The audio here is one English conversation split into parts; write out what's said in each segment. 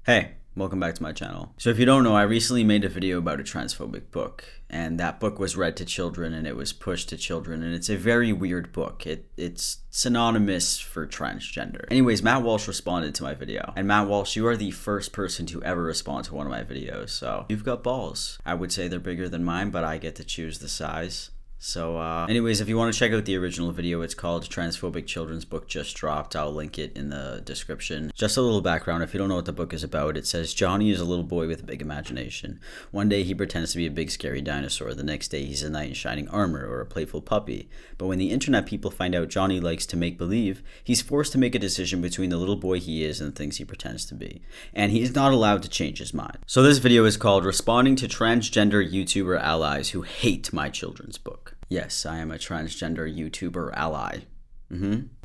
Hey, welcome back to my channel. So if you don't know, I recently made a video about a transphobic book, and that book was read to children and it was pushed to children, and it's a very weird book. It's synonymous for transgender. Anyways, Matt Walsh responded to my video, and Matt Walsh, you are the first person to ever respond to one of my videos, so you've got balls. I would say they're bigger than mine, but I get to choose the size. So anyways, if you want to check out the original video, it's called Transphobic Children's Book Just Dropped. I'll link it in the description. Just a little background, if you don't know what the book is about, it says Johnny is a little boy with a big imagination. One day he pretends to be a big scary dinosaur. The next day he's a knight in shining armor or a playful puppy. But when the internet people find out Johnny likes to make believe, he's forced to make a decision between the little boy he is and the things he pretends to be. And he's not allowed to change his mind. So this video is called Responding to Transgender YouTuber Allies Who Hate My Children's Book. Yes, I am a transgender YouTuber ally.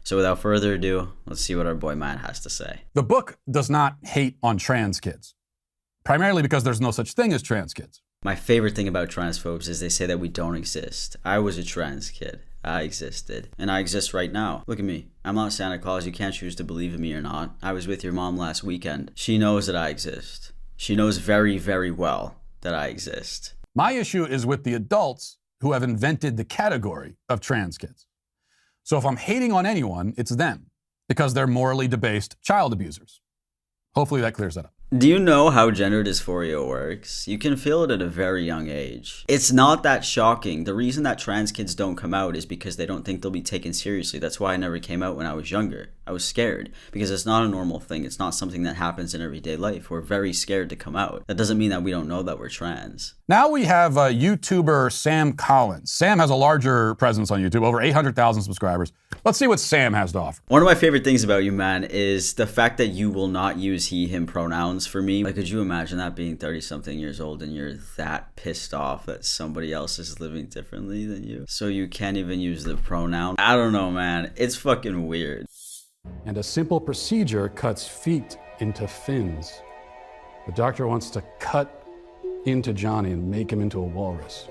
So without further ado, let's see what our boy Matt has to say. The book does not hate on trans kids, primarily because there's no such thing as trans kids. My favorite thing about transphobes is they say that we don't exist. I was a trans kid. I existed. And I exist right now. Look at me. I'm not Santa Claus. You can't choose to believe in me or not. I was with your mom last weekend. She knows that I exist. She knows very, very well that I exist. My issue is with the adults who have invented the category of trans kids. So if I'm hating on anyone, it's them, because they're morally debased child abusers. Hopefully that clears that up. Do you know how gender dysphoria works? You can feel it at a very young age. It's not that shocking. The reason that trans kids don't come out is because they don't think they'll be taken seriously. That's why I never came out when I was younger. I was scared because it's not a normal thing. It's not something that happens in everyday life. We're very scared to come out. That doesn't mean that we don't know that we're trans. Now we have YouTuber Sam Collins. Sam has a larger presence on YouTube, over 800,000 subscribers. Let's see what Sam has to offer. One of my favorite things about you, man, is the fact that you will not use he, him pronouns for me. Like, could you imagine that being 30-something years old and you're that pissed off that somebody else is living differently than you? So you can't even use the pronoun? I don't know, man. It's fucking weird. And a simple procedure cuts feet into fins. The doctor wants to cut into Johnny and make him into a walrus.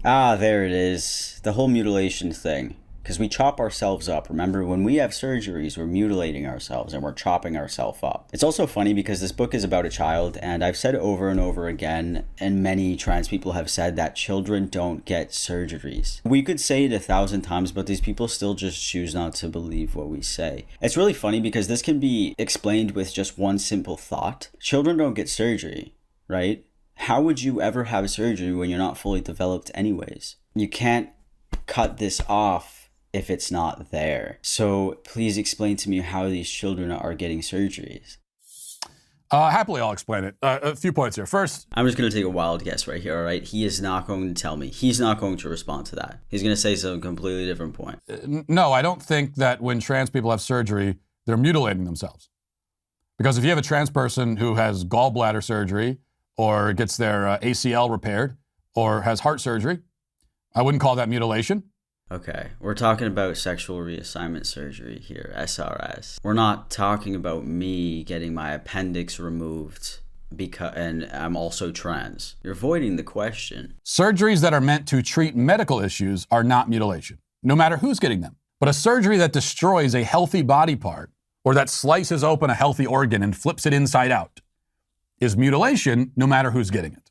Ah, there it is. The whole mutilation thing. Because we chop ourselves up. Remember, when we have surgeries, we're mutilating ourselves and we're chopping ourselves up. It's also funny because this book is about a child, and I've said over and over again, and many trans people have said that children don't get surgeries. We could say it 1,000 times, but these people still just choose not to believe what we say. It's really funny because this can be explained with just one simple thought. Children don't get surgery, right? How would you ever have surgery when you're not fully developed anyways? You can't cut this off if it's not there. So please explain to me how these children are getting surgeries. Happily, I'll explain it. A few points here. First, I'm just going to take a wild guess right here, all right? He is not going to tell me. He's not going to respond to that. He's going to say some completely different point. No, I don't think that when trans people have surgery, they're mutilating themselves. Because if you have a trans person who has gallbladder surgery or gets their ACL repaired or has heart surgery, I wouldn't call that mutilation. Okay, we're talking about sexual reassignment surgery here, SRS. We're not talking about me getting my appendix removed and I'm also trans. You're avoiding the question. Surgeries that are meant to treat medical issues are not mutilation, no matter who's getting them. But a surgery that destroys a healthy body part or that slices open a healthy organ and flips it inside out is mutilation, no matter who's getting it.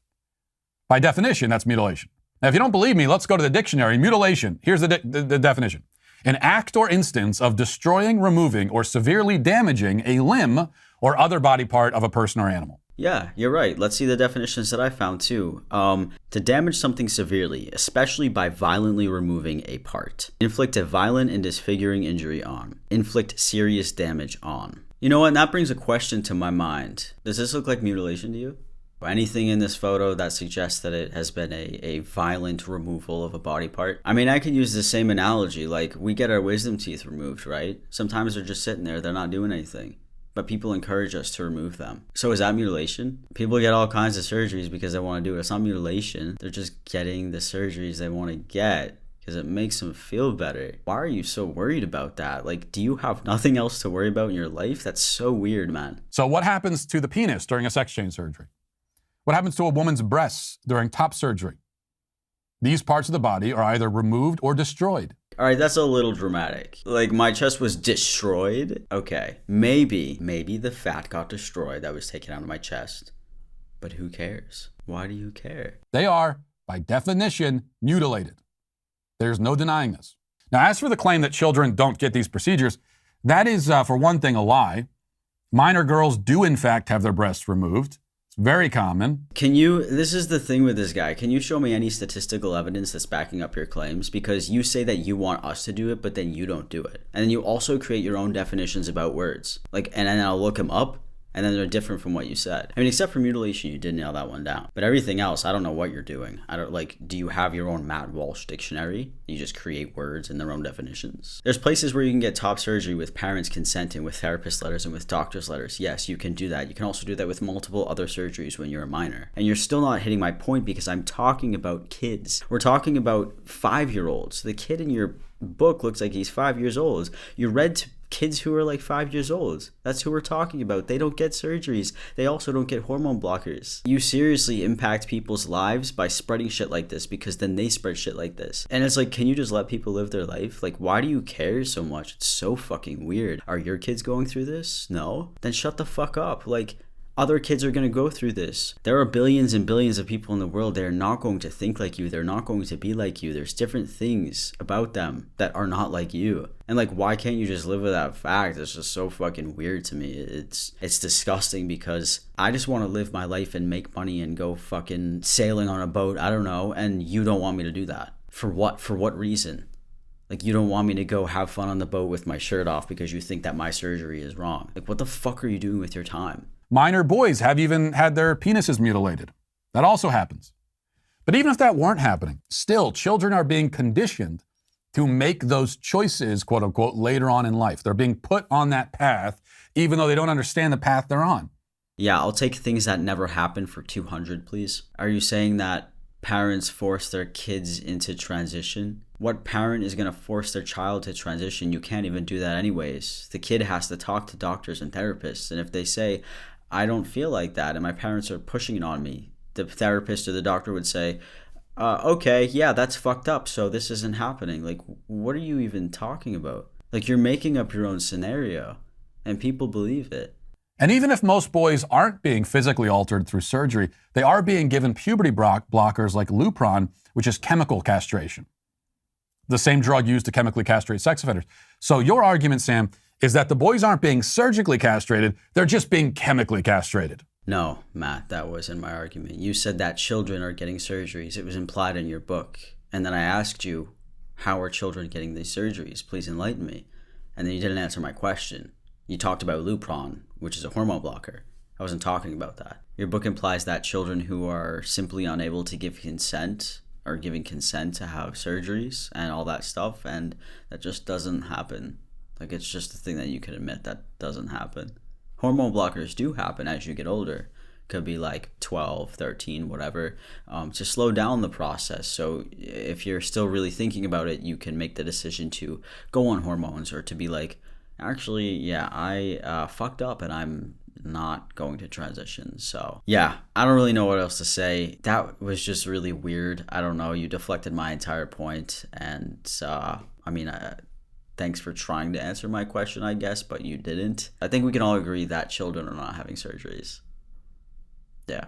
By definition, that's mutilation. Now, if you don't believe me, let's go to the dictionary. Mutilation, here's the definition. An act or instance of destroying, removing, or severely damaging a limb or other body part of a person or animal. Yeah, you're right. Let's see the definitions that I found too. To damage something severely, especially by violently removing a part. Inflict a violent and disfiguring injury on. Inflict serious damage on. You know what? And that brings a question to my mind. Does this look like mutilation to you? Anything in this photo that suggests that it has been a violent removal of a body part? I mean, I could use the same analogy, like we get our wisdom teeth removed, right? Sometimes they're just sitting there, they're not doing anything, but people encourage us to remove them. So is that mutilation? People get all kinds of surgeries because they want to do it. It's not mutilation. They're just getting the surgeries they want to get because it makes them feel better. Why are you so worried about that? Like, do you have nothing else to worry about in your life? That's so weird, man. So what happens to the penis during a sex change surgery? What happens to a woman's breasts during top surgery? These parts of the body are either removed or destroyed. All right, that's a little dramatic. Like, my chest was destroyed? Okay, maybe the fat got destroyed that was taken out of my chest. But who cares? Why do you care? They are, by definition, mutilated. There's no denying this. Now, as for the claim that children don't get these procedures, that is, for one thing, a lie. Minor girls do, in fact, have their breasts removed. Very common. This is the thing with this guy. Can you show me any statistical evidence that's backing up your claims? Because you say that you want us to do it, but then you don't do it. And then you also create your own definitions about words. And then I'll look them up, and then they're different from what you said. I mean, except for mutilation, you did nail that one down. But everything else, I don't know what you're doing. Do you have your own Matt Walsh dictionary? You just create words in their own definitions. There's places where you can get top surgery with parents consenting, with therapist letters, and with doctor's letters. Yes, you can do that. You can also do that with multiple other surgeries when you're a minor. And you're still not hitting my point because I'm talking about kids. We're talking about 5-year-olds. The kid in your book looks like he's 5 years old. You read to kids who are like 5 years old. That's who we're talking about. They don't get surgeries. They also don't get hormone blockers. You seriously impact people's lives by spreading shit like this, because then they spread shit like this. And it's like, can you just let people live their life? Like, why do you care so much? It's so fucking weird. Are your kids going through this? No? Then shut the fuck up. Like, other kids are going to go through this. There are billions and billions of people in the world. They're not going to think like you. They're not going to be like you. There's different things about them that are not like you. And like, why can't you just live with that fact? It's just so fucking weird to me. It's disgusting, because I just want to live my life and make money and go fucking sailing on a boat. I don't know. And you don't want me to do that. For what? For what reason? Like, you don't want me to go have fun on the boat with my shirt off because you think that my surgery is wrong. Like, what the fuck are you doing with your time? Minor boys have even had their penises mutilated. That also happens. But even if that weren't happening, still, children are being conditioned to make those choices, quote unquote, later on in life. They're being put on that path, even though they don't understand the path they're on. Yeah, I'll take things that never happened for 200, please. Are you saying that parents force their kids into transition? What parent is going to force their child to transition? You can't even do that anyways. The kid has to talk to doctors and therapists. And if they say, I don't feel like that, and my parents are pushing it on me, the therapist or the doctor would say, okay, yeah, that's fucked up, so this isn't happening. Like, what are you even talking about? Like, you're making up your own scenario, and people believe it. And even if most boys aren't being physically altered through surgery, they are being given puberty blockers like Lupron, which is chemical castration. The same drug used to chemically castrate sex offenders. So your argument, Sam, is that the boys aren't being surgically castrated, they're just being chemically castrated. No, Matt, that wasn't my argument. You said that children are getting surgeries. It was implied in your book. And then I asked you, how are children getting these surgeries? Please enlighten me. And then you didn't answer my question. You talked about Lupron, which is a hormone blocker. I wasn't talking about that. Your book implies that children who are simply unable to give consent are giving consent to have surgeries and all that stuff, and that just doesn't happen. Like, it's just a thing that you can admit that doesn't happen. Hormone blockers do happen as you get older. Could be like 12, 13, whatever, to slow down the process. So if you're still really thinking about it, you can make the decision to go on hormones, or to be like, actually, yeah, I fucked up and I'm not going to transition. So yeah, I don't really know what else to say. That was just really weird. I don't know. You deflected my entire point. And thanks for trying to answer my question, I guess, but you didn't. I think we can all agree that children are not having surgeries. Yeah.